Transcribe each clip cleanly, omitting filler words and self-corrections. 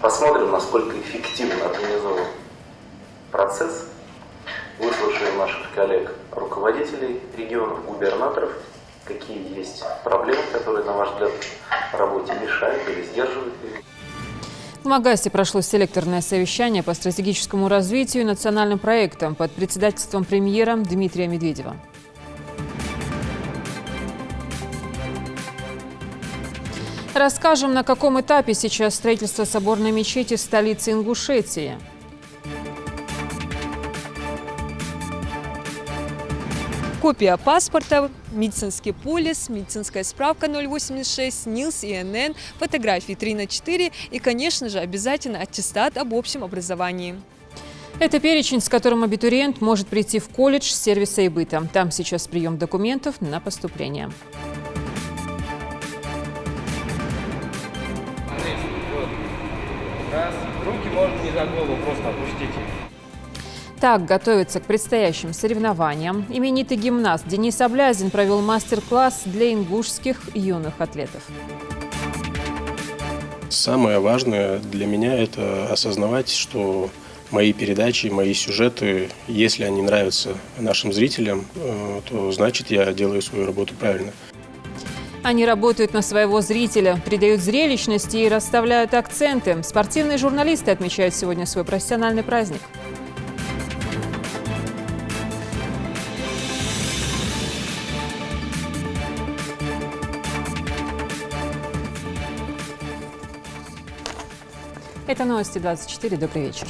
Посмотрим, насколько эффективно организован процесс. Выслушаем наших коллег, руководителей регионов, губернаторов, какие есть проблемы, которые, на ваш взгляд, работе мешают или сдерживают ее. В Магасе прошло селекторное совещание по стратегическому развитию и национальным проектам под председательством премьера Дмитрия Медведева. Расскажем, на каком этапе сейчас строительство соборной мечети в столице Ингушетии. Копия паспорта, медицинский полис, медицинская справка 086, НИЛС, ИНН, фотографии 3×4 и, конечно же, обязательно аттестат об общем образовании. Это перечень, с которым абитуриент может прийти в колледж сервиса и быта. Там сейчас прием документов на поступление. Раз, руки можно не за голову, просто опустите. Так готовится к предстоящим соревнованиям. Именитый гимнаст Денис Облязин провел мастер-класс для ингушских юных атлетов. Самое важное для меня – это осознавать, что мои передачи, мои сюжеты, если они нравятся нашим зрителям, то значит я делаю свою работу правильно. Они работают на своего зрителя, придают зрелищности и расставляют акценты. Спортивные журналисты отмечают сегодня свой профессиональный праздник. Это новости 24. Добрый вечер.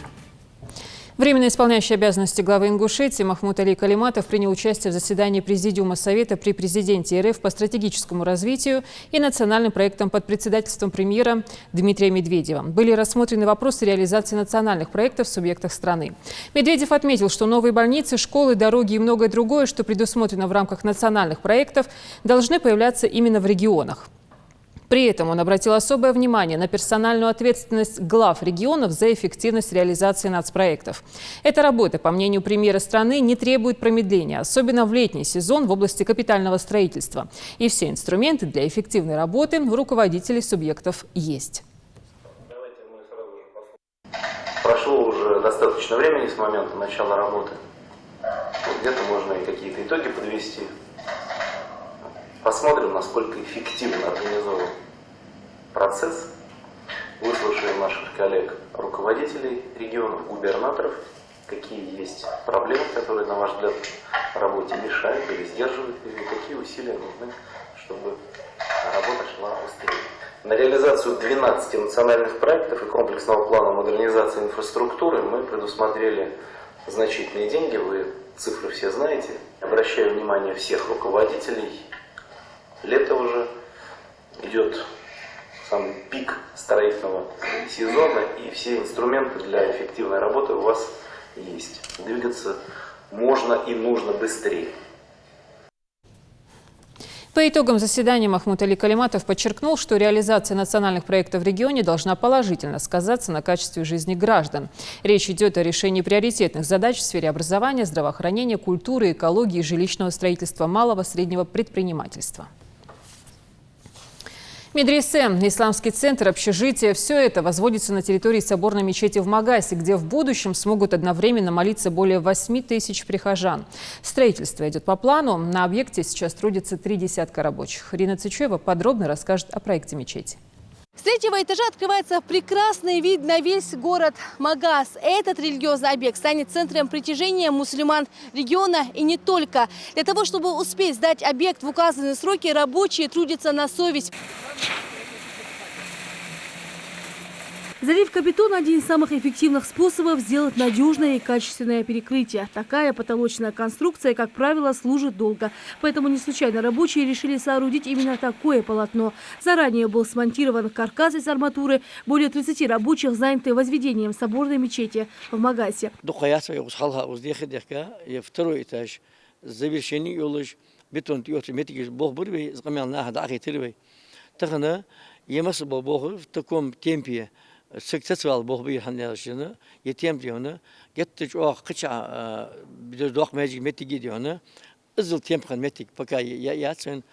Временно исполняющий обязанности главы Ингушетии Махмуд Али Калиматов принял участие в заседании Президиума Совета при президенте РФ по стратегическому развитию и национальным проектам под председательством премьера Дмитрия Медведева. Были рассмотрены вопросы реализации национальных проектов в субъектах страны. Медведев отметил, что новые больницы, школы, дороги и многое другое, что предусмотрено в рамках национальных проектов, должны появляться именно в регионах. При этом он обратил особое внимание на персональную ответственность глав регионов за эффективность реализации нацпроектов. Эта работа, по мнению премьера страны, не требует промедления, особенно в летний сезон в области капитального строительства. И все инструменты для эффективной работы у руководителей субъектов есть. Прошло уже достаточно времени с момента начала работы. Где-то можно и какие-то итоги подвести. Посмотрим, насколько эффективно организован процесс. Выслушаем наших коллег, руководителей регионов, губернаторов, какие есть проблемы, которые, на ваш взгляд, работе мешают или сдерживают, и какие усилия нужны, чтобы работа шла быстрее. На реализацию 12 национальных проектов и комплексного плана модернизации инфраструктуры мы предусмотрели значительные деньги, вы цифры все знаете. Обращаю внимание всех руководителей. Лето уже, идет самый пик строительного сезона, и все инструменты для эффективной работы у вас есть. Двигаться можно и нужно быстрее. По итогам заседания Махмуд Али Калиматов подчеркнул, что реализация национальных проектов в регионе должна положительно сказаться на качестве жизни граждан. Речь идет о решении приоритетных задач в сфере образования, здравоохранения, культуры, экологии, жилищного строительства, малого и среднего предпринимательства. Медресе, исламский центр, общежитие – все это возводится на территории соборной мечети в Магасе, где в будущем смогут одновременно молиться более 8 тысяч прихожан. Строительство идет по плану. На объекте сейчас трудится 3 десятка рабочих. Ирина Цичуева подробно расскажет о проекте мечети. С 3-го этажа открывается прекрасный вид на весь город Магас. Этот религиозный объект станет центром притяжения мусульман региона и не только. Для того, чтобы успеть сдать объект в указанные сроки, рабочие трудятся на совесть. Заливка бетона – один из самых эффективных способов сделать надежное и качественное перекрытие. Такая потолочная конструкция, как правило, служит долго. Поэтому не случайно рабочие решили соорудить именно такое полотно. Заранее был смонтирован каркас из арматуры. Более 30 рабочих заняты возведением соборной мечети в Магасе. Второй этаж. Завершение бетон в таком темпе. Сексуал бохби ханляшина, етемдиона, геттич ох кыча бидох мэжик метиги диона, изыл темпхан метик пока яцен.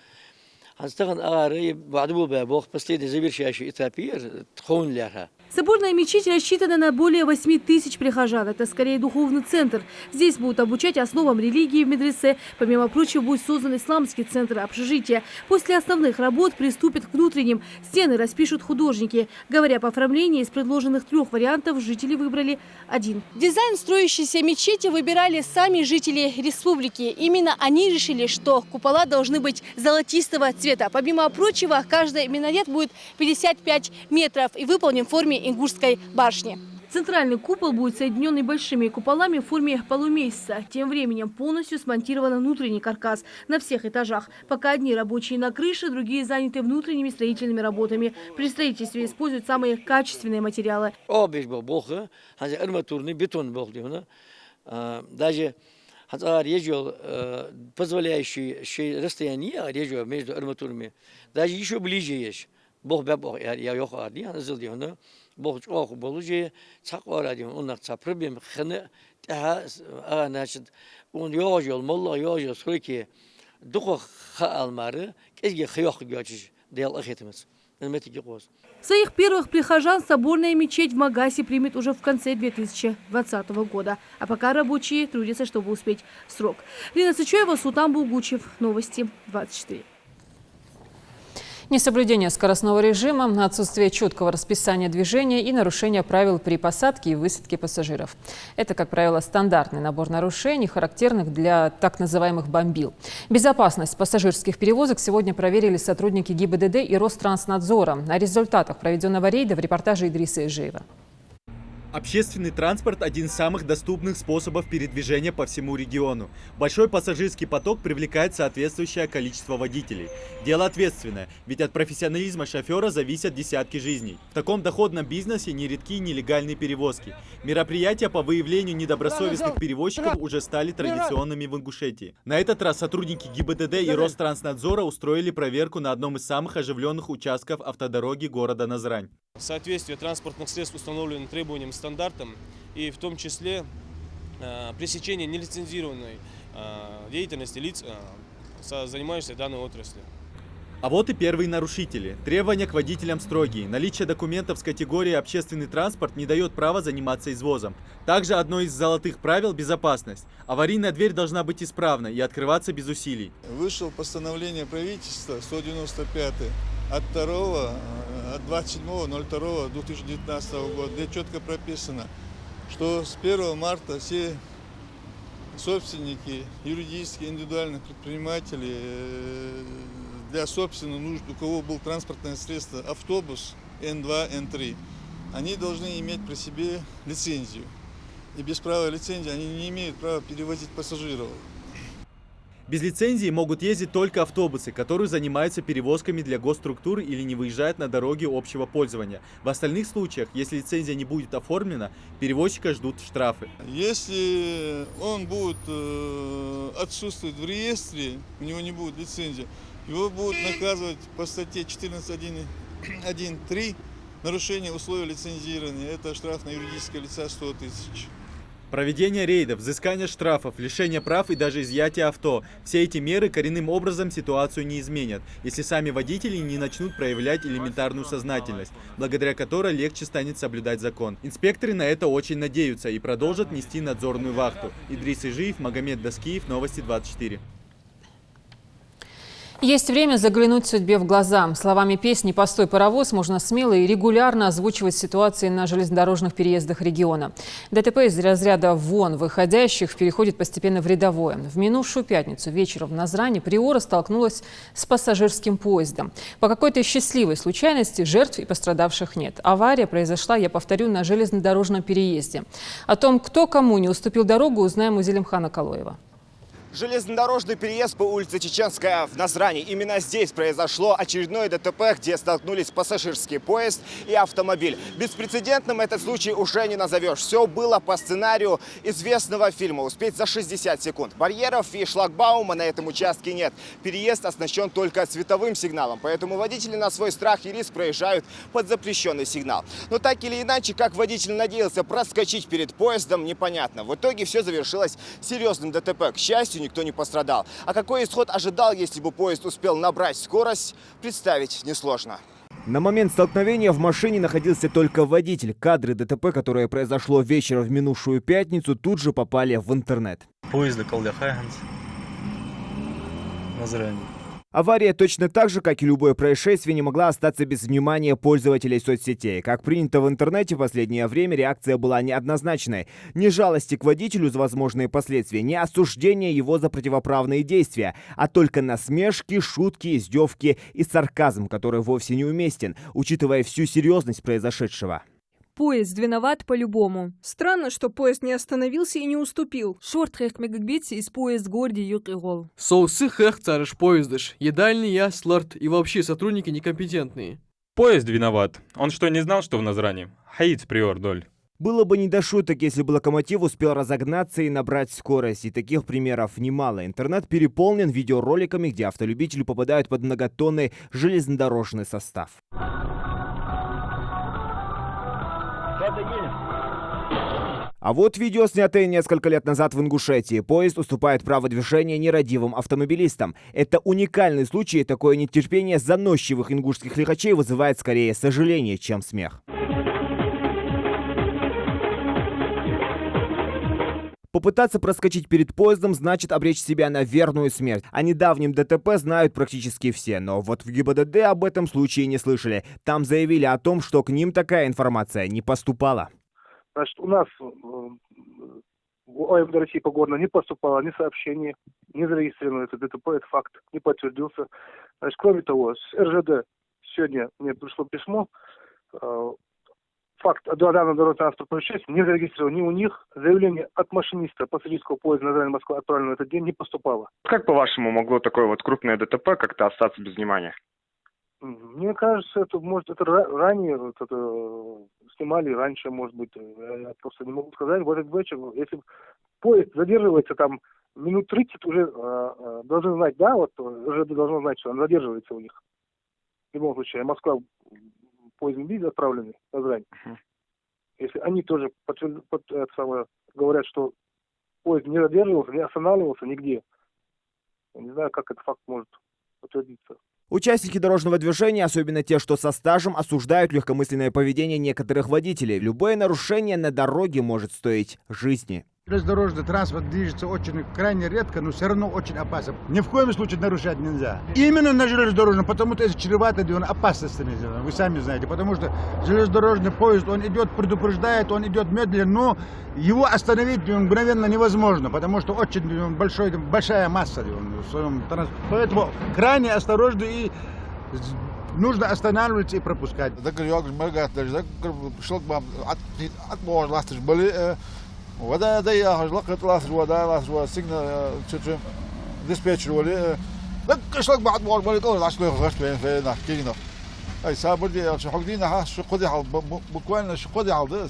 Ханстаган агары бадбу ба бох последний завершающий этапир тхонляха. Соборная мечеть рассчитана на более 8 тысяч прихожан. Это скорее духовный центр. Здесь будут обучать основам религии в медресе. Помимо прочего, будет создан исламский центр общежития. После основных работ приступят к внутренним. Стены распишут художники. Говоря по оформлению, из предложенных 3 вариантов жители выбрали один. Дизайн строящейся мечети выбирали сами жители республики. Именно они решили, что купола должны быть золотистого цвета. Помимо прочего, каждый минарет будет 55 метров и выполнен в форме ингушской башни. Центральный купол будет соединен небольшими куполами в форме полумесяца. Тем временем полностью смонтирован внутренний каркас на всех этажах. Пока одни рабочие на крыше, другие заняты внутренними строительными работами. При строительстве используют самые качественные материалы. Арматурный бетон был, даже позволяющий расстояние между арматурами, даже еще ближе есть. Бог я Бог болуже цакварадим он проблем хне значит он ёжил молла ёжил сроки духох алмары кезге хыёх гёчиш дел ахетимес. Своих первых прихожан соборная мечеть в Магасе примет уже в конце 2020 года. А пока рабочие трудятся, чтобы успеть в срок. Лина Сычуева, Султан Булгучев. Новости 24. Несоблюдение скоростного режима, отсутствие четкого расписания движения и нарушение правил при посадке и высадке пассажиров. Это, как правило, стандартный набор нарушений, характерных для так называемых бомбил. Безопасность пассажирских перевозок сегодня проверили сотрудники ГИБДД и Ространснадзора. О результатах проведенного рейда в репортаже Идриса Ижеева. Общественный транспорт – один из самых доступных способов передвижения по всему региону. Большой пассажирский поток привлекает соответствующее количество водителей. Дело ответственное, ведь от профессионализма шофера зависят десятки жизней. В таком доходном бизнесе нередки нелегальные перевозки. Мероприятия по выявлению недобросовестных перевозчиков уже стали традиционными в Ингушетии. На этот раз сотрудники ГИБДД и Ространснадзора устроили проверку на одном из самых оживленных участков автодороги города Назрань. Соответствие транспортных средств установленным требованиям, стандартам и в том числе пресечение нелицензированной деятельности лиц, занимающихся данной отраслью. А вот и первые нарушители. Требования к водителям строгие. Наличие документов с категории «общественный транспорт» не дает права заниматься извозом. Также одно из золотых правил – безопасность. Аварийная дверь должна быть исправна и открываться без усилий. Вышло постановление правительства 195 от 27.02.2019 года, где четко прописано, что с 1 марта все собственники, юридические, индивидуальных предпринимателей для собственных нужд, у кого был транспортное средство автобус Н2, Н3, они должны иметь при себе лицензию. И без права лицензии они не имеют права перевозить пассажиров. Без лицензии могут ездить только автобусы, которые занимаются перевозками для госструктур или не выезжают на дороги общего пользования. В остальных случаях, если лицензия не будет оформлена, перевозчика ждут штрафы. Если он будет отсутствовать в реестре, у него не будет лицензии, его будут наказывать по статье 14.1.3 нарушение условий лицензирования. Это штраф на юридическое лицо 100 000. Проведение рейдов, взыскание штрафов, лишение прав и даже изъятие авто. Все эти меры коренным образом ситуацию не изменят, если сами водители не начнут проявлять элементарную сознательность, благодаря которой легче станет соблюдать закон. Инспекторы на это очень надеются и продолжат нести надзорную вахту. Идрис Ижиев, Магомед Даскиев, Новости 24. Есть время заглянуть судьбе в глаза. Словами песни «Постой, паровоз» можно смело и регулярно озвучивать ситуации на железнодорожных переездах региона. ДТП из разряда вон выходящих переходит постепенно в рядовое. В минувшую пятницу вечером в Назране Приора столкнулась с пассажирским поездом. По какой-то счастливой случайности жертв и пострадавших нет. Авария произошла, я повторю, на железнодорожном переезде. О том, кто кому не уступил дорогу, узнаем у Зелимхана Калоева. Железнодорожный переезд по улице Чеченская в Назране. Именно здесь произошло очередное ДТП, где столкнулись пассажирский поезд и автомобиль. Беспрецедентным этот случай уже не назовешь. Все было по сценарию известного фильма «Успеть за 60 секунд». Барьеров и шлагбаума на этом участке нет. Переезд оснащен только световым сигналом, поэтому водители на свой страх и риск проезжают под запрещенный сигнал. Но так или иначе, как водитель надеялся проскочить перед поездом, непонятно. В итоге все завершилось серьезным ДТП. К счастью, никто не пострадал. А какой исход ожидал, если бы поезд успел набрать скорость, представить несложно. На момент столкновения в машине находился только водитель. Кадры ДТП, которое произошло вечером в минувшую пятницу, тут же попали в интернет. Поезд Назрани. Авария точно так же, как и любое происшествие, не могла остаться без внимания пользователей соцсетей. Как принято в интернете, в последнее время реакция была неоднозначной. Ни жалости к водителю за возможные последствия, ни осуждения его за противоправные действия, а только насмешки, шутки, издевки и сарказм, который вовсе неуместен, учитывая всю серьезность произошедшего. Поезд виноват по-любому. Странно, что поезд не остановился и не уступил. Шорт-хех мегабитси из поезд городе Юргол. Соусы хех царыш поездыш. Едальный я, сларт и вообще сотрудники некомпетентные. Поезд виноват. Он что, не знал, что в Назрани? Хаиц приор доль. Было бы не до шуток, если бы локомотив успел разогнаться и набрать скорость. И таких примеров немало. Интернет переполнен видеороликами, где автолюбители попадают под многотонный железнодорожный состав. А вот видео, снятое несколько лет назад в Ингушетии. Поезд уступает право движения нерадивым автомобилистам. Это уникальный случай, и такое нетерпение заносчивых ингушских лихачей вызывает скорее сожаление, чем смех. Попытаться проскочить перед поездом значит обречь себя на верную смерть. О недавнем ДТП знают практически все, но вот в ГИБДД об этом случае не слышали. Там заявили о том, что к ним такая информация не поступала. Значит, у нас в ОМВД России по городу не поступало ни сообщений, не зарегистрировано это ДТП, этот факт не подтвердился. Значит, кроме того, с РЖД сегодня мне пришло письмо. Факт данного дорожного транспортного происшествия не зарегистрирован ни у них. Заявление от машиниста пассажирского поезда Назрань-Москва, отправленного в этот день, не поступало. Как, по-вашему, могло такое вот крупное ДТП как-то остаться без внимания? Мне кажется, это ранее снимали, раньше, может быть, я просто не могу сказать. В этот вечер, если поезд задерживается там минут 30, уже должны знать, да, вот РЖД должно знать, что он задерживается у них. В любом случае, Москва поездом виде отправленный на Назрань. Если они тоже говорят, что поезд не задерживался, не останавливался нигде, я не знаю, как этот факт может подтвердиться. Участники дорожного движения, особенно те, что со стажем, осуждают легкомысленное поведение некоторых водителей. Любое нарушение на дороге может стоить жизни. Железнодорожный транспорт движется очень крайне редко, но все равно очень опасно. Ни в коем случае нарушать нельзя. Именно на железнодорожном, потому что это чревато опасностями, вы сами знаете. Потому что железнодорожный поезд, он идет, предупреждает, он идет медленно, но его остановить мгновенно невозможно, потому что очень большая масса в своем транспорте. Поэтому крайне осторожно и нужно останавливаться и пропускать. وده زي لقط لاثر وده لاثر وسجن تشم ديسباتشر ولا قشلك بعد مور ولا دور عشان غش في نحكينا اي صابر دي شو حقدينا ها شو قدي على بكوان شو قدي على ده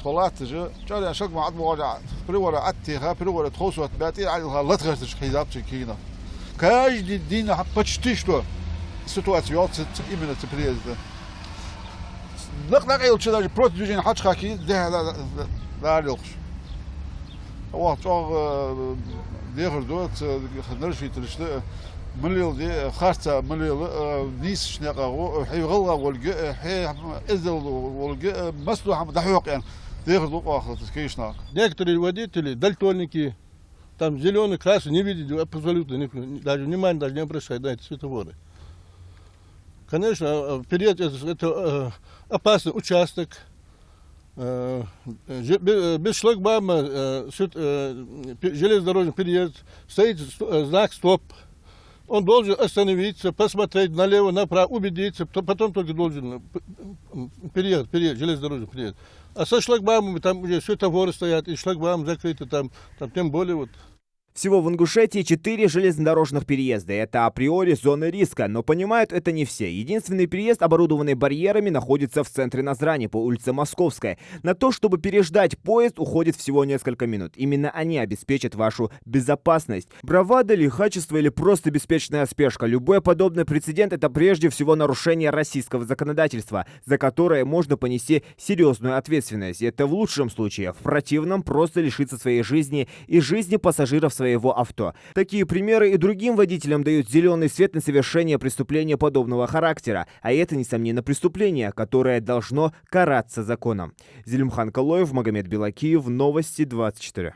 طلعت جو جاري شق بعد مور بريورا عتي ها بريورا تخوسو تباتي على غلط غش خيداب تشكينا كاج دي دينا почти что ситуация именно приезда نقل شو против движения حاج خاكي ده لا يلقش هو طاغ ديغر دوت خنرش في ترشل مليل دي خارطة مليل نيس شنقه حي غلغة والجا حي إذل والجا مسلوح مدحوق يعني ديغر دوت آخر تسكيشناك. Некоторые водители, дальтоники, там зеленый, красный, не видят абсолютно, даже внимания даже не обращают на эти светофоры. Конечно, перед это опасный участок. Без шлагбаума железнодорожный переезд, стоит знак «Стоп». Он должен остановиться, посмотреть налево, направо, убедиться, потом только должен переезд, железнодорожный переезд. А со шлагбаумами там уже светофоры стоят, и шлагбаум закрыты, там тем более вот. Всего в Ингушетии 4 железнодорожных переезда. Это априори зоны риска, но понимают это не все. Единственный переезд, оборудованный барьерами, находится в центре Назрани по улице Московской. На то, чтобы переждать поезд, уходит всего несколько минут. Именно они обеспечат вашу безопасность. Бравада, лихачество или просто беспечная спешка. Любой подобный прецедент — это прежде всего нарушение российского законодательства, за которое можно понести серьезную ответственность. Это в лучшем случае. В противном просто лишиться своей жизни и жизни пассажиров своего своего авто. Такие примеры и другим водителям дают зеленый свет на совершение преступления подобного характера. А это, несомненно, преступление, которое должно караться законом. Зелимхан Калоев, Магомед Белакиев, Новости 24.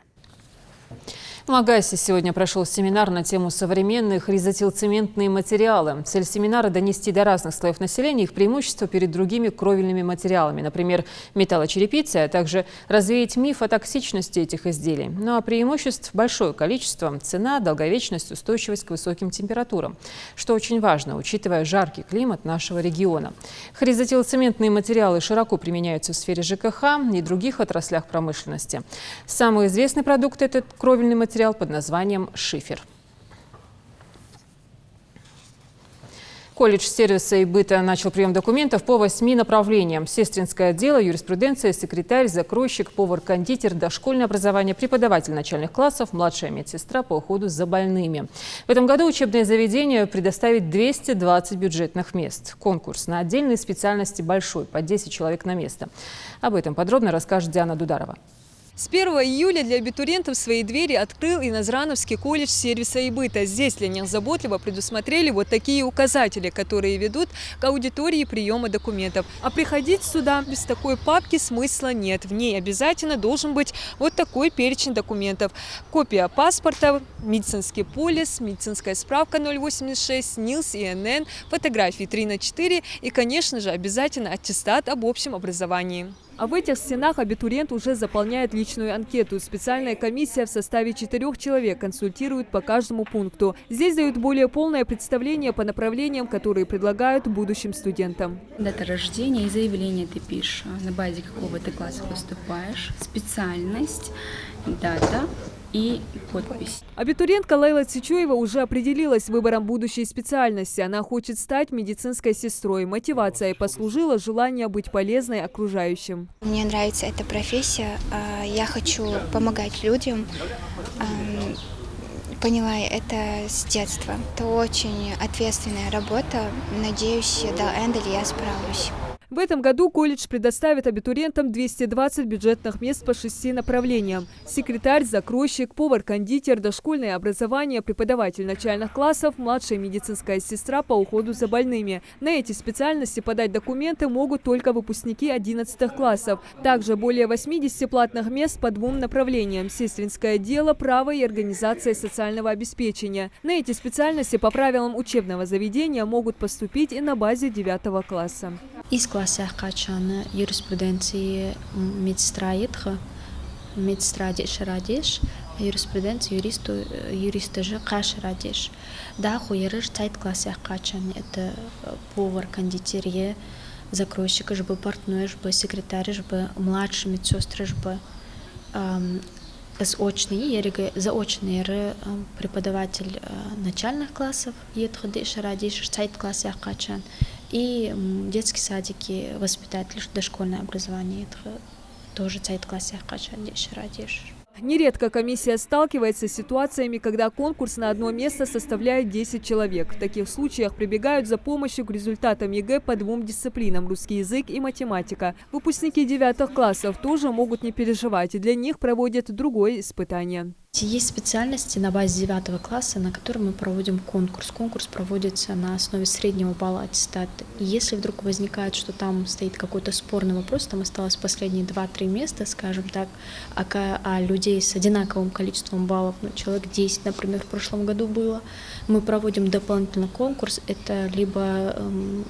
В Магасе сегодня прошел семинар на тему современных резотилцементные материалы. Цель семинара – донести до разных слоев населения их преимущества перед другими кровельными материалами, например, металлочерепицей, а также развеять миф о токсичности этих изделий. Ну а преимуществ большое количество – цена, долговечность, устойчивость к высоким температурам, что очень важно, учитывая жаркий климат нашего региона. Резотилцементные материалы широко применяются в сфере ЖКХ и других отраслях промышленности. Самый известный продукт – это кровельный материал под названием шифер. Колледж сервиса и быта начал прием документов по 8 направлениям. Сестринское отдело, юриспруденция, секретарь, закройщик, повар-кондитер, дошкольное образование, преподаватель начальных классов, младшая медсестра по уходу за больными. В этом году учебное заведение предоставит 220 бюджетных мест. Конкурс на отдельные специальности большой, по 10 человек на место. Об этом подробно расскажет Диана Дударова. С 1 июля для абитуриентов свои двери открыл и Назрановский колледж сервиса и быта. Здесь для них заботливо предусмотрели вот такие указатели, которые ведут к аудитории приема документов. А приходить сюда без такой папки смысла нет. В ней обязательно должен быть вот такой перечень документов. Копия паспорта, медицинский полис, медицинская справка 086, НИЛС, ИНН, фотографии 3×4 и, конечно же, обязательно аттестат об общем образовании. А в этих стенах абитуриент уже заполняет личную анкету. Специальная комиссия в составе 4 человек консультирует по каждому пункту. Здесь дают более полное представление по направлениям, которые предлагают будущим студентам. Дата рождения и заявление ты пишешь, на базе какого ты класса поступаешь, специальность, дата и подпись. Абитуриентка Лейла Цичуева уже определилась с выбором будущей специальности. Она хочет стать медицинской сестрой. Мотивацией послужило желание быть полезной окружающим. Мне нравится эта профессия. Я хочу помогать людям. Поняла это с детства. Это очень ответственная работа. Надеюсь, до Энделя я справлюсь. В этом году колледж предоставит абитуриентам 220 бюджетных мест по 6 направлениям. Секретарь, закройщик, повар-кондитер, дошкольное образование, преподаватель начальных классов, младшая медицинская сестра по уходу за больными. На эти специальности подать документы могут только выпускники 11 классов. Также более 80 платных мест по 2 направлениям – сестринское дело, право и организация социального обеспечения. На эти специальности по правилам учебного заведения могут поступить и на базе 9 класса. Из класса качаны юриспруденции медсестра едха, медсестра дешрадеш, юриспруденция юриста же кашрадеш. Да, хуерыш тайт класса качан это повар, кондитерье, закройщик, жбы портной, жбы секретарь, жбы младший медсестра, жбы заочный преподаватель начальных классов едха дешрадеш, тайт класса качан. И детские садики, воспитатель, дошкольное образование, это тоже цайт классе радишь. Нередко комиссия сталкивается с ситуациями, когда конкурс на одно место составляет 10 человек. В таких случаях прибегают за помощью к результатам ЕГЭ по 2 дисциплинам – русский язык и математика. Выпускники 9 классов тоже могут не переживать, и для них проводят другое испытание. Есть специальности на базе 9 класса, на которые мы проводим конкурс. Конкурс проводится на основе среднего балла аттестата. И если вдруг возникает, что там стоит какой-то спорный вопрос, там осталось последние 2-3 места, скажем так, а людей с одинаковым количеством баллов, человек 10, например, в прошлом году было, мы проводим дополнительный конкурс. Это либо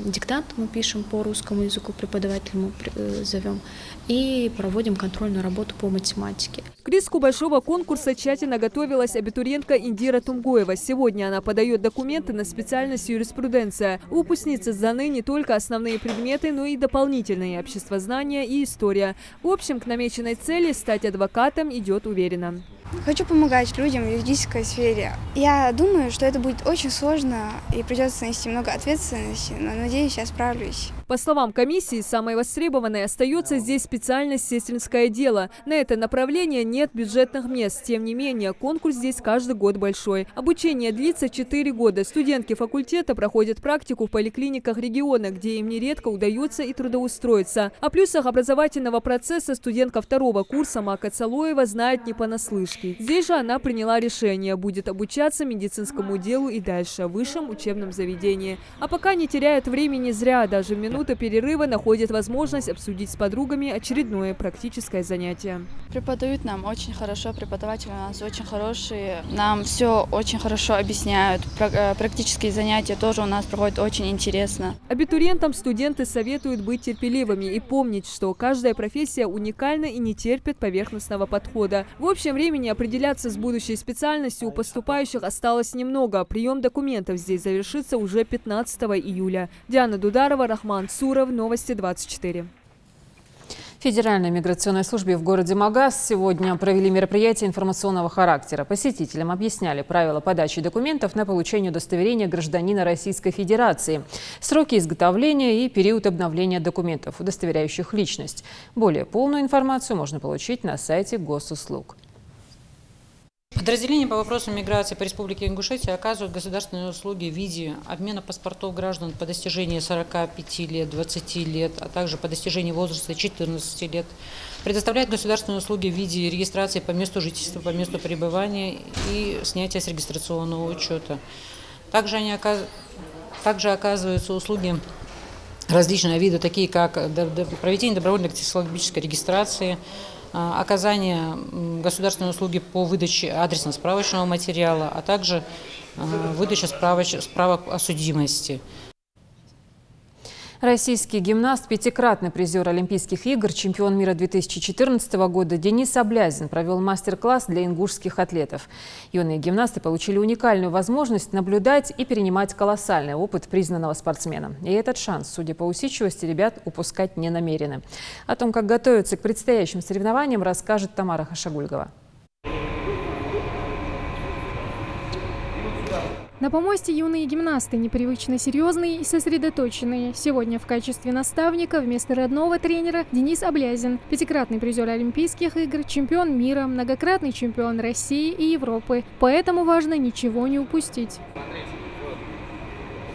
диктант мы пишем по русскому языку, преподавателя мы зовем, и проводим контрольную работу по математике. К риску большого конкурса тщательно готовилась абитуриентка Индира Тумгоева. Сегодня она подает документы на специальность юриспруденция. У выпускницы сданы не только основные предметы, но и дополнительные – обществознание и история. В общем, к намеченной цели стать адвокатом идет уверенно. Хочу помогать людям в юридической сфере. Я думаю, что это будет очень сложно и придется нести много ответственности, но надеюсь, я справлюсь. По словам комиссии, самой востребованной остается здесь специальность сестринское дело. На это направление нет бюджетных мест. Тем не менее, конкурс здесь каждый год большой. Обучение длится 4 года. Студентки факультета проходят практику в поликлиниках региона, где им нередко удается и трудоустроиться. О плюсах образовательного процесса студентка 2-го курса Мака Цалоева знает не понаслышке. девушки. Здесь же она приняла решение, будет обучаться медицинскому делу и дальше в высшем учебном заведении. А пока не теряет времени зря, даже в минуту перерыва находит возможность обсудить с подругами очередное практическое занятие. Преподают нам очень хорошо, преподаватели у нас очень хорошие, нам все очень хорошо объясняют, практические занятия тоже у нас проходят очень интересно. Абитуриентам студенты советуют быть терпеливыми и помнить, что каждая профессия уникальна и не терпит поверхностного подхода. В общем времени определяться с будущей специальностью у поступающих осталось немного. Прием документов здесь завершится уже 15 июля. Диана Дударова, Рахман Суров, Новости 24. В Федеральной миграционной службе в городе Магаз сегодня провели мероприятие информационного характера. Посетителям объясняли правила подачи документов на получение удостоверения гражданина Российской Федерации, сроки изготовления и период обновления документов, удостоверяющих личность. Более полную информацию можно получить на сайте госуслуг. Подразделения по вопросам миграции по Республике Ингушетия оказывают государственные услуги в виде обмена паспортов граждан по достижении 45 лет, 20 лет, а также по достижении возраста 14 лет. Предоставляют государственные услуги в виде регистрации по месту жительства, по месту пребывания и снятия с регистрационного учета. Также оказываются услуги различного вида, такие как проведение добровольной дактилоскопической регистрации, оказание государственной услуги по выдаче адресно-справочного материала, а также выдача справок о судимости. Российский гимнаст, пятикратный призер Олимпийских игр, чемпион мира 2014 года Денис Аблязин провел мастер-класс для ингушских атлетов. Юные гимнасты получили уникальную возможность наблюдать и перенимать колоссальный опыт признанного спортсмена. И этот шанс, судя по усидчивости, ребят упускать не намерены. О том, как готовиться к предстоящим соревнованиям, расскажет Тамара Хашагульгова. На помосте юные гимнасты, непривычно серьезные и сосредоточенные. Сегодня в качестве наставника вместо родного тренера Денис Аблязин, пятикратный призер Олимпийских игр, чемпион мира, многократный чемпион России и Европы. Поэтому важно ничего не упустить. Смотрите, вот.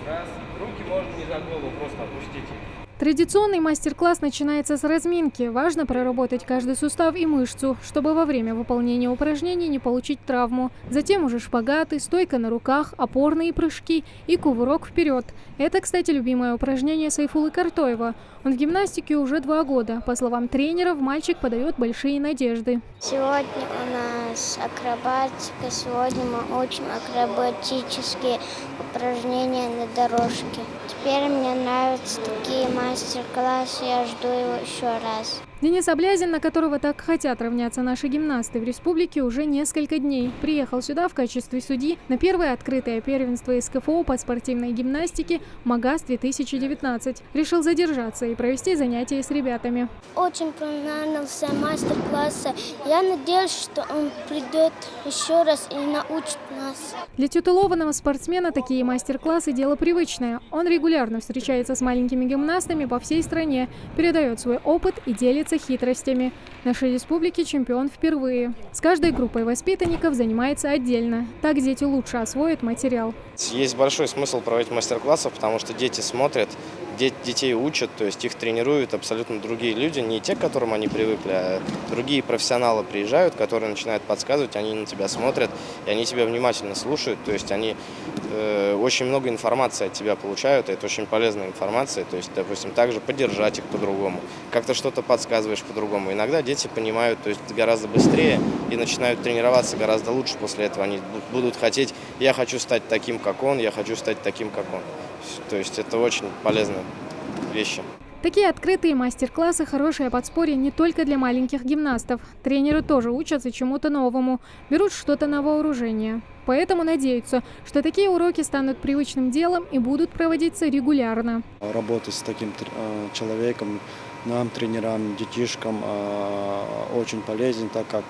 Раз, руки можно не за голову, просто опустите. Традиционный мастер-класс начинается с разминки. Важно проработать каждый сустав и мышцу, чтобы во время выполнения упражнений не получить травму. Затем уже шпагаты, стойка на руках, опорные прыжки и кувырок вперед. Это, кстати, любимое упражнение Сайфулы Картоева. Он в гимнастике уже 2 года. По словам тренеров, мальчик подает большие надежды. Сегодня у нас акробатика, сегодня мы учим акробатические упражнения на дорожке. Теперь мне нравятся такие мастер-классы, я жду его еще раз. Денис Аблязин, на которого так хотят равняться наши гимнасты в республике, уже несколько дней. Приехал сюда в качестве судьи на первое открытое первенство СКФО по спортивной гимнастике МАГАЗ-2019. Решил задержаться и провести занятия с ребятами. Очень понравился мастер-класс. Я надеюсь, что он придет еще раз и научит нас. Для титулованного спортсмена такие мастер-классы – дело привычное. Он регулярно встречается с маленькими гимнастами по всей стране, передает свой опыт и делится хитростями. В нашей республике чемпион впервые. С каждой группой воспитанников занимается отдельно. Так дети лучше освоят материал. Есть большой смысл проводить мастер-классы, потому что дети смотрят, детей учат, то есть их тренируют абсолютно другие люди, не те, к которым они привыкли, а другие профессионалы приезжают, которые начинают подсказывать, они на тебя смотрят, и они тебя внимательно слушают, то есть они очень много информации от тебя получают, и это очень полезная информация, то есть, допустим, также поддержать их по-другому, как-то что-то подсказываешь по-другому. Иногда дети понимают, то есть гораздо быстрее и начинают тренироваться гораздо лучше после этого. Они будут хотеть, я хочу стать таким, как он, я хочу стать таким, как он. То есть это очень полезные вещи. Такие открытые мастер-классы – хорошее подспорье не только для маленьких гимнастов. Тренеры тоже учатся чему-то новому, берут что-то на вооружение. Поэтому надеются, что такие уроки станут привычным делом и будут проводиться регулярно. Работать с таким человеком нам, тренерам, детишкам, очень полезен, так как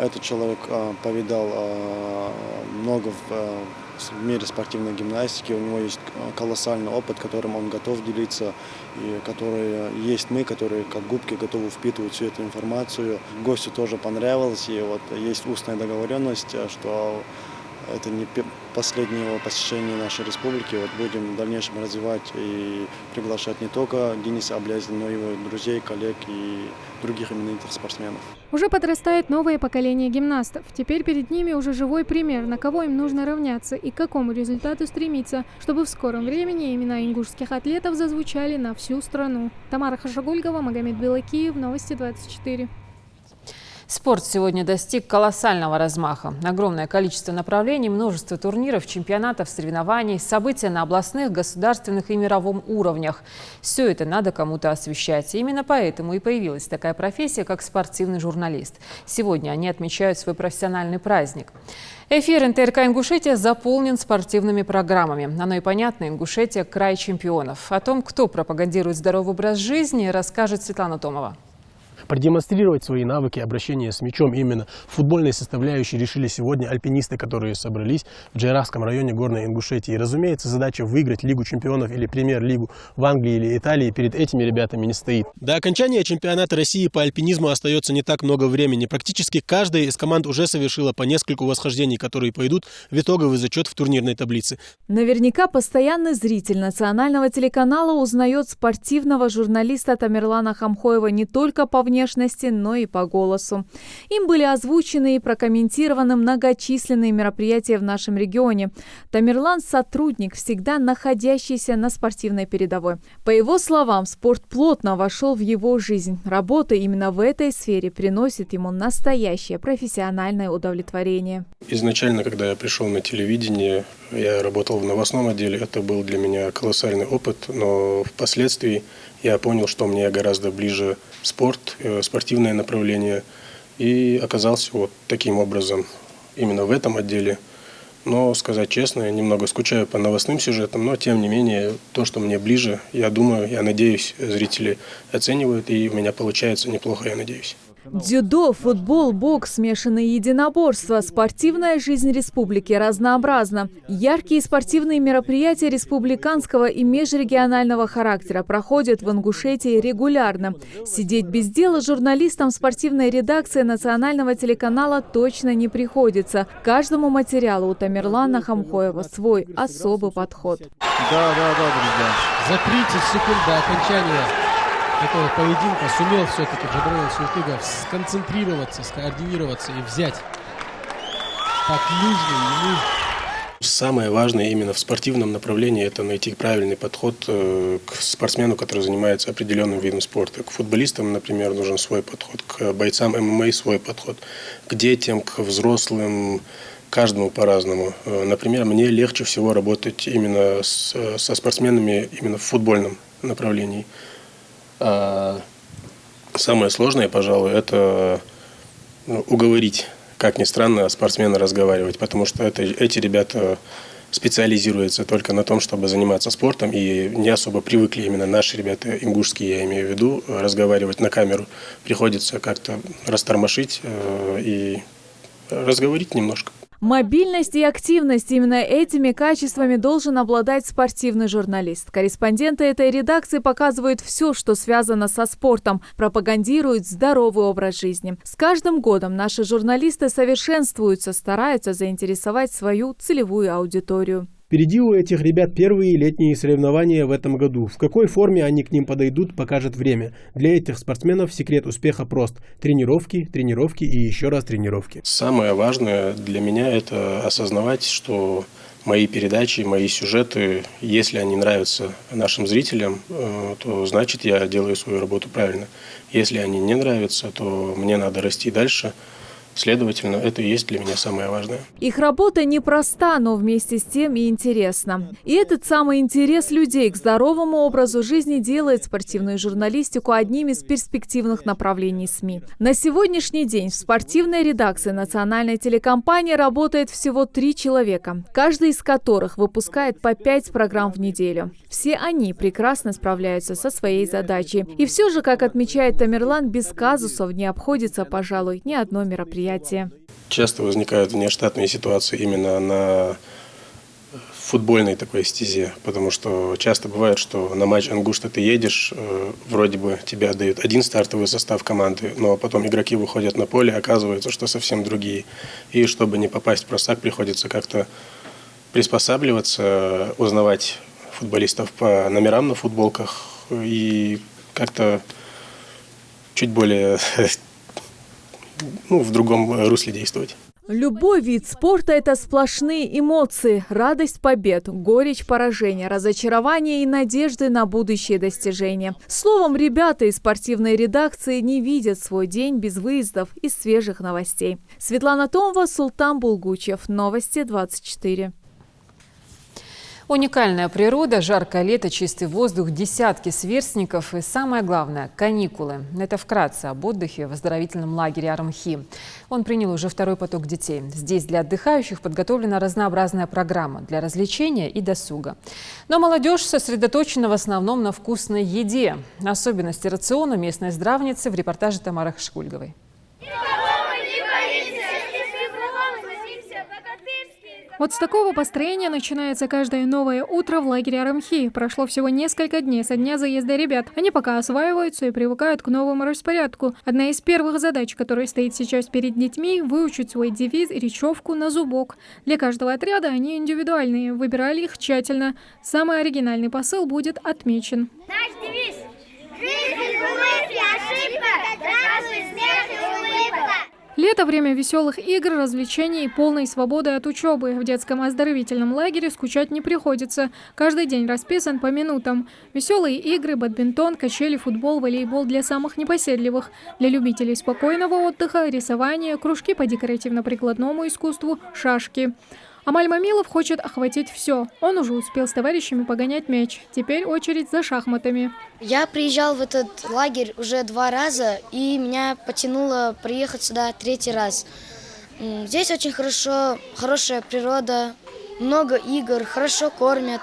этот человек повидал много в мире спортивной гимнастики, у него есть колоссальный опыт, которым он готов делиться, и который есть мы, которые как губки готовы впитывать всю эту информацию. Гостю тоже понравилось, и вот есть устная договоренность, что это не последнее его посещение нашей республики. Вот будем в дальнейшем развивать и приглашать не только Дениса Аблязина, но и его друзей, коллег и других именитых спортсменов. Уже подрастает новое поколение гимнастов. Теперь перед ними уже живой пример, на кого им нужно равняться и к какому результату стремиться, чтобы в скором времени имена ингушских атлетов зазвучали на всю страну. Тамара Хашагульгова, Магомед Белакиев, Новости 24. Спорт сегодня достиг колоссального размаха. Огромное количество направлений, множество турниров, чемпионатов, соревнований, события на областных, государственных и мировом уровнях. Все это надо кому-то освещать. И именно поэтому и появилась такая профессия, как спортивный журналист. Сегодня они отмечают свой профессиональный праздник. Эфир НТРК «Ингушетия» заполнен спортивными программами. Оно и понятно, Ингушетия – край чемпионов. О том, кто пропагандирует здоровый образ жизни, расскажет Светлана Томова. Продемонстрировать свои навыки обращения с мячом именно в футбольной составляющей решили сегодня альпинисты, которые собрались в Джейрахском районе Горной Ингушетии. И, разумеется, задача выиграть Лигу чемпионов или Премьер-лигу в Англии или Италии перед этими ребятами не стоит. До окончания чемпионата России по альпинизму остается не так много времени. Практически каждая из команд уже совершила по нескольку восхождений, которые пойдут в итоговый зачет в турнирной таблице. Наверняка постоянный зритель национального телеканала узнает спортивного журналиста Тамерлана Хамхоева не только по внешности, но и по голосу. Им были озвучены и прокомментированы многочисленные мероприятия в нашем регионе. Тамерлан – сотрудник, всегда находящийся на спортивной передовой. По его словам, спорт плотно вошел в его жизнь. Работа именно в этой сфере приносит ему настоящее профессиональное удовлетворение. Изначально, когда я пришел на телевидение, я работал в новостном отделе. Это был для меня колоссальный опыт, но впоследствии я понял, что мне гораздо ближе спорт, спортивное направление, и оказался вот таким образом именно в этом отделе. Но, сказать честно, я немного скучаю по новостным сюжетам, но, тем не менее, то, что мне ближе, я думаю, я надеюсь, зрители оценивают, и у меня получается неплохо, я надеюсь. Дзюдо, футбол, бокс, смешанные единоборства. Спортивная жизнь республики разнообразна. Яркие спортивные мероприятия республиканского и межрегионального характера проходят в Ингушетии регулярно. Сидеть без дела журналистам спортивной редакции национального телеканала точно не приходится. Каждому материалу у Тамерлана Хамхоева свой особый подход. Да, друзья. За 30 секунд до окончания этого поединка сумел все-таки Джабраил Султыгов сконцентрироваться, скоординироваться и взять как нужно ему. Самое важное именно в спортивном направлении – это найти правильный подход к спортсмену, который занимается определенным видом спорта. К футболистам, например, нужен свой подход, к бойцам ММА свой подход, к детям, к взрослым, каждому по-разному. Например, мне легче всего работать именно со спортсменами именно в футбольном направлении. Самое сложное, пожалуй, это уговорить, как ни странно, спортсмена разговаривать, потому что эти ребята специализируются только на том, чтобы заниматься спортом, и не особо привыкли именно наши ребята, ингушские, я имею в виду, разговаривать на камеру. Приходится как-то растормошить и разговорить немножко. Мобильность и активность – именно этими качествами должен обладать спортивный журналист. Корреспонденты этой редакции показывают все, что связано со спортом, пропагандируют здоровый образ жизни. С каждым годом наши журналисты совершенствуются, стараются заинтересовать свою целевую аудиторию. Впереди у этих ребят первые летние соревнования в этом году. В какой форме они к ним подойдут, покажет время. Для этих спортсменов секрет успеха прост. Тренировки, тренировки и еще раз тренировки. Самое важное для меня – это осознавать, что мои передачи, мои сюжеты, если они нравятся нашим зрителям, то значит я делаю свою работу правильно. Если они не нравятся, то мне надо расти дальше. Следовательно, это и есть для меня самое важное. Их работа непроста, но вместе с тем и интересна. И этот самый интерес людей к здоровому образу жизни делает спортивную журналистику одним из перспективных направлений СМИ. На сегодняшний день в спортивной редакции национальной телекомпании работает всего 3 человека, каждый из которых выпускает по 5 программ в неделю. Все они прекрасно справляются со своей задачей. И все же, как отмечает Тамерлан, без казусов не обходится, пожалуй, ни одно мероприятие. Часто возникают внештатные ситуации именно на футбольной такой стезе, потому что часто бывает, что на матч Ингушта ты едешь, вроде бы тебе отдают один стартовый состав команды, но потом игроки выходят на поле, оказывается, что совсем другие. И чтобы не попасть в просак, приходится как-то приспосабливаться, узнавать футболистов по номерам на футболках и как-то чуть более в другом русле действовать. Любой вид спорта – это сплошные эмоции, радость побед, горечь поражения, разочарование и надежды на будущие достижения. Словом, ребята из спортивной редакции не видят свой день без выездов и свежих новостей. Светлана Томова, Султан Булгучев. Новости 24. Уникальная природа, жаркое лето, чистый воздух, десятки сверстников и, самое главное, каникулы. Это вкратце об отдыхе в оздоровительном лагере Арымхи. Он принял уже второй поток детей. Здесь для отдыхающих подготовлена разнообразная программа для развлечения и досуга. Но молодежь сосредоточена в основном на вкусной еде. Особенности рациона местной здравницы в репортаже Тамары Хашкульговой. Вот с такого построения начинается каждое новое утро в лагере Арымхи. Прошло всего несколько дней со дня заезда ребят. Они пока осваиваются и привыкают к новому распорядку. Одна из первых задач, которая стоит сейчас перед детьми – выучить свой девиз и речевку на зубок. Для каждого отряда они индивидуальные, выбирали их тщательно. Самый оригинальный посыл будет отмечен. Наш девиз – жизнь без улыбки, ошибка, здравствуй, смех и улыбка. Лето – время веселых игр, развлечений и полной свободы от учебы. В детском оздоровительном лагере скучать не приходится. Каждый день расписан по минутам. Веселые игры, бадминтон, качели, футбол, волейбол для самых непоседливых. Для любителей спокойного отдыха – рисование, кружки по декоративно-прикладному искусству, шашки. Амаль Мамилов хочет охватить все. Он уже успел с товарищами погонять мяч. Теперь очередь за шахматами. Я приезжал в этот лагерь уже 2 раза, и меня потянуло приехать сюда 3-й раз. Здесь очень хорошо, хорошая природа, много игр, хорошо кормят.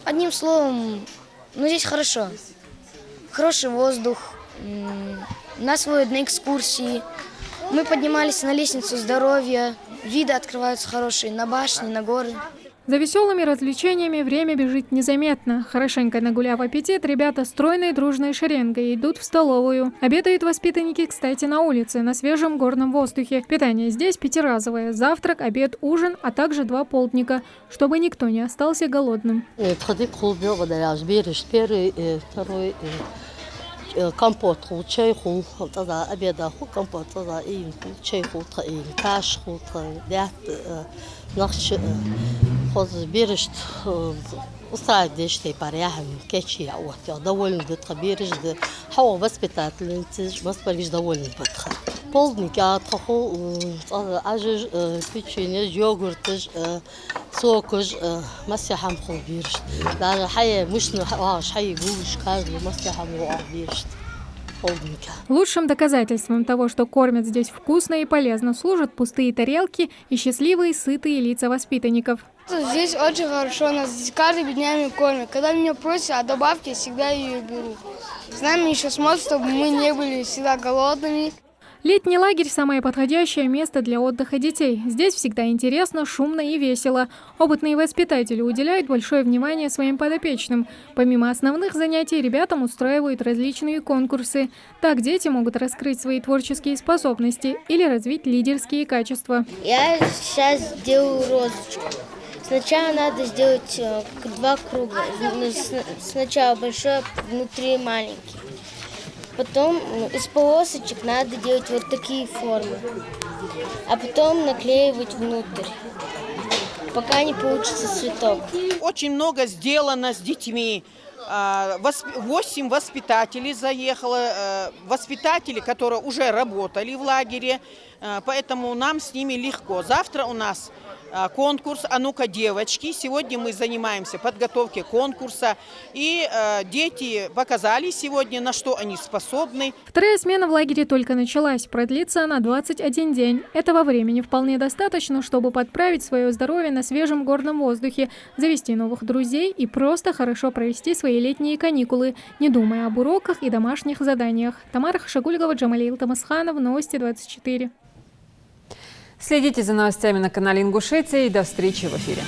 Одним словом, здесь хорошо. Хороший воздух, нас водят на экскурсии. Мы поднимались на лестницу здоровья. Виды открываются хорошие на башни, на горы. За веселыми развлечениями время бежит незаметно. Хорошенько нагуляв аппетит, ребята стройной дружной шеренгой идут в столовую. Обедают воспитанники, кстати, на улице, на свежем горном воздухе. Питание здесь 5-разовое. Завтрак, обед, ужин, а также 2 полдника, чтобы никто не остался голодным. Компот, чай, обеда, компот, чай, каш, нахч, бережет, устраиваешь ты паряхом, кечи, вот, довольно бедхаберешь, да, хау воспитатель, ты воспалишь довольно бедха. Полдник, я отхожу, ажиж, печенье, йогурт, сокож, масяхам хубирш. Даже хай, мышно, хай, гуш, каждый масяхам хубирш. Лучшим доказательством того, что кормят здесь вкусно и полезно, служат пустые тарелки и счастливые, сытые лица воспитанников. Здесь очень хорошо, нас здесь каждый днями кормят. Когда меня просят о добавке, я всегда ее беру. С нами еще смотрят, чтобы мы не были всегда голодными. Летний лагерь – самое подходящее место для отдыха детей. Здесь всегда интересно, шумно и весело. Опытные воспитатели уделяют большое внимание своим подопечным. Помимо основных занятий, ребятам устраивают различные конкурсы. Так дети могут раскрыть свои творческие способности или развить лидерские качества. Я сейчас делаю розочку. Сначала надо сделать 2 круга. Сначала большой, внутри маленький. Потом из полосочек надо делать вот такие формы, а потом наклеивать внутрь, пока не получится цветок. Очень много сделано с детьми. 8 воспитателей заехало, воспитатели, которые уже работали в лагере, поэтому нам с ними легко. Завтра у нас конкурс «А ну-ка, девочки». Сегодня мы занимаемся подготовкой конкурса. И дети показали сегодня, на что они способны. Вторая смена в лагере только началась. Продлится она 21 день. Этого времени вполне достаточно, чтобы подправить свое здоровье на свежем горном воздухе, завести новых друзей и просто хорошо провести свои летние каникулы, не думая об уроках и домашних заданиях. Тамара Хашагульгова, Джамалиил Тамасханов, Новости 24. Следите за новостями на канале Ингушетия и до встречи в эфире.